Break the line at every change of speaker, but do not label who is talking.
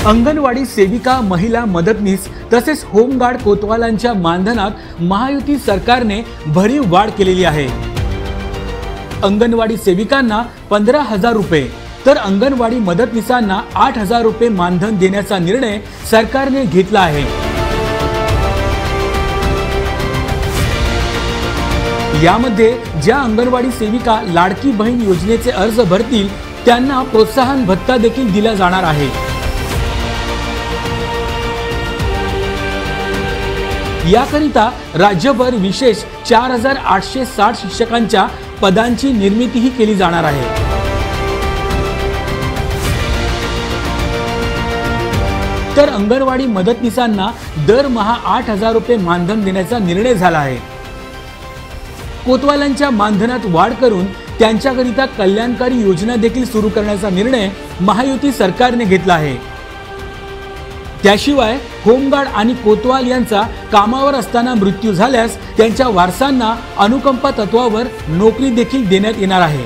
अंगणवाडी सेविका, महिला मदतनीस तसेच होमगार्ड कोतवालांच्या मानधनात महायुती सरकारने भरीव वाढ केलेली आहे। अंगणवाडी सेविकांना 15,000 रुपये तर अंगणवाडी मदतनीसांना 8,000 रुपये मानधन देण्याचा निर्णय सरकारने घेतला आहे। यामध्ये ज्या अंगणवाडी सेविका लाडकी बहीण योजनेचे अर्ज भरतील त्यांना प्रोत्साहन भत्ता देखील दिला जाणार आहे। याकरिता राज्यभर विशेष 4,860 शिक्षकांच्या पदांची निर्मितीही केली जाणार आहे। तर अंगणवाडी मदतनीसांना दरमहा 8,000 रुपये मानधन देण्याचा निर्णय झाला आहे। कोतवालांच्या मानधनात वाढ करून त्यांच्याकरिता कल्याणकारी योजना देखील सुरू करण्याचा निर्णय महायुती सरकारने घेतला आहे। त्याशिवाय होमगार्ड आणि कोतवाल यांचा कामावर असताना मृत्यू झाल्यास त्यांच्या वारसांना अनुकंपा तत्वावर नोकरी देखील देण्यात येणार आहे।